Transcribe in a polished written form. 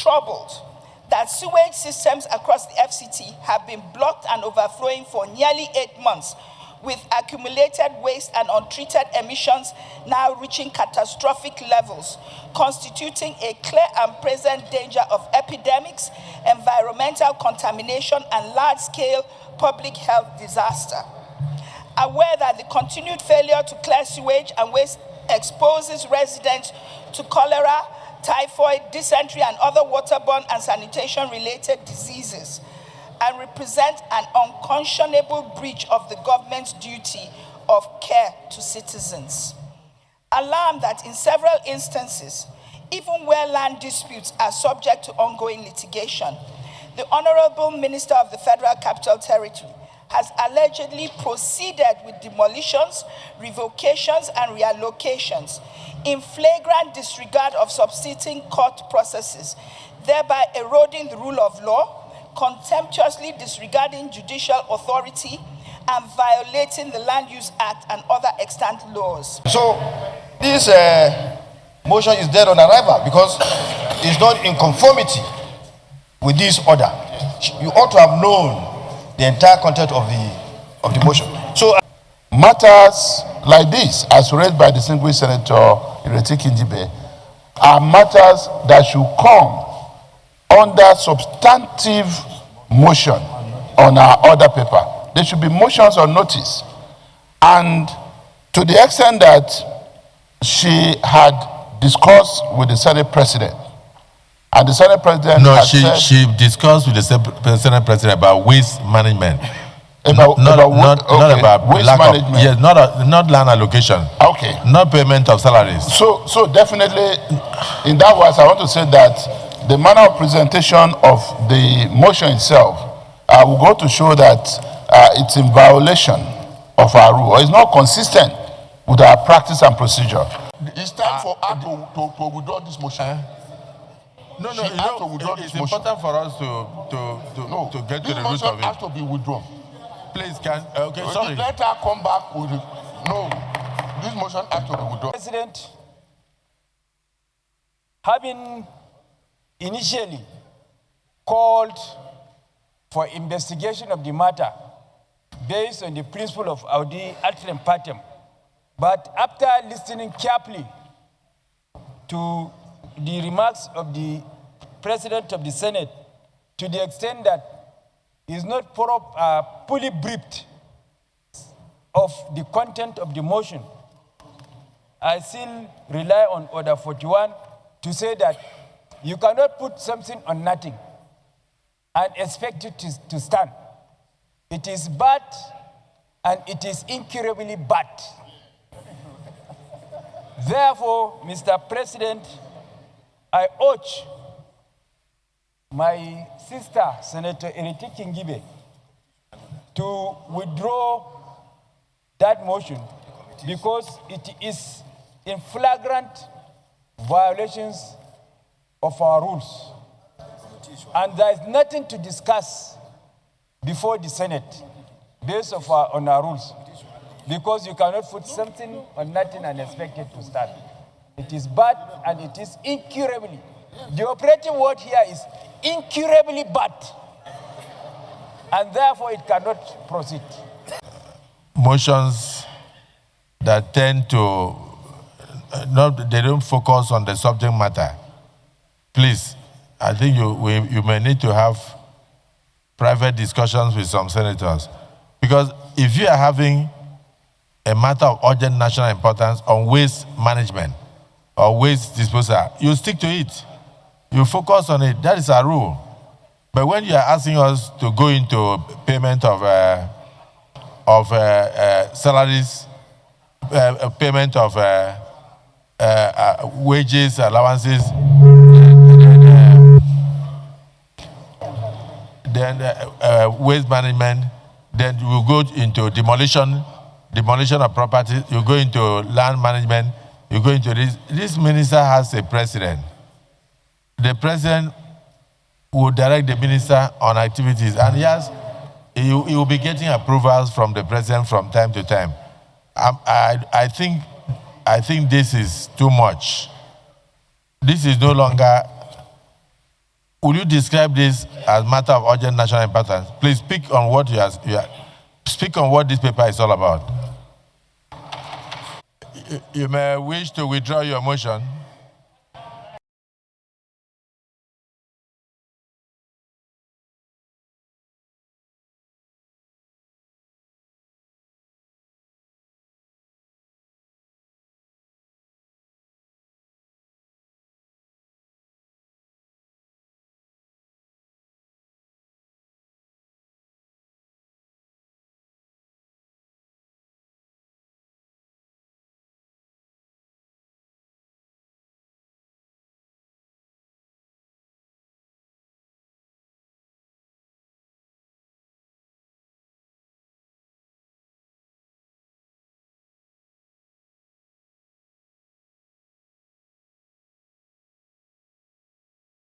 troubled that sewage systems across the FCT have been blocked and overflowing for nearly 8 months, with accumulated waste and untreated emissions now reaching catastrophic levels, constituting a clear and present danger of epidemics, environmental contamination, and large-scale public health disaster. Aware that the continued failure to clear sewage and waste exposes residents to cholera, typhoid, dysentery, and other waterborne and sanitation-related diseases, and represent an unconscionable breach of the government's duty of care to citizens. Alarmed that in several instances, even where land disputes are subject to ongoing litigation, the Honorable Minister of the Federal Capital Territory has allegedly proceeded with demolitions, revocations, and reallocations in flagrant disregard of subsisting court processes, thereby eroding the rule of law, contemptuously disregarding judicial authority, and violating the Land Use Act and other extant laws. So this motion is dead on arrival because it's not in conformity with this order. You ought to have known the entire content of the motion. So matters like this, as raised by the distinguished Senator Kingibe, are matters that should come under substantive motion on our order paper. There should be motions on notice. And to the extent that she had discussed with the Senate President, and the Senate President she discussed with the Senate President about waste management. Not about waste lack management. Of, yes, not land allocation. Okay. Not payment of salaries. So definitely, in that words, I want to say that the manner of presentation of the motion itself will go to show that it's in violation of our rule, or it's not consistent with our practice and procedure. It's time for her to withdraw this motion. No, it's important for us to get to the root of it. This motion has to be withdrawn. Please, sorry. Let her come back with it. No, this motion has to be withdrawn. President, having initially called for investigation of the matter based on the principle of audi alteram partem, but after listening carefully to the remarks of the President of the Senate, to the extent that he is not fully briefed of the content of the motion, I still rely on Order 41 to say that you cannot put something on nothing and expect it to stand. It is bad, and it is incurably bad. Therefore, Mr. President, I urge my sister, Senator Kingibe, to withdraw that motion because it is in flagrant violations of our rules. And there is nothing to discuss before the Senate based on our rules, because you cannot put something on nothing and expect it to stand. It is bad, and it is incurably. The operative word here is incurably bad, and therefore it cannot proceed. Motions that tend to, they don't focus on the subject matter. Please, I think you may need to have private discussions with some senators. Because if you are having a matter of urgent national importance on waste management or waste disposal, you stick to it. You focus on it. That is our rule. But when you are asking us to go into payment of salaries, payment of wages, allowances, then waste management, then you go into demolition of property, you go into land management, you go into this. This minister has a president. The president will direct the minister on activities, and he will be getting approvals from the president from time to time. I think this is too much. This is no longer Will you describe this as matter of urgent national importance? Please speak on what speak on what this paper is all about. You may wish to withdraw your motion.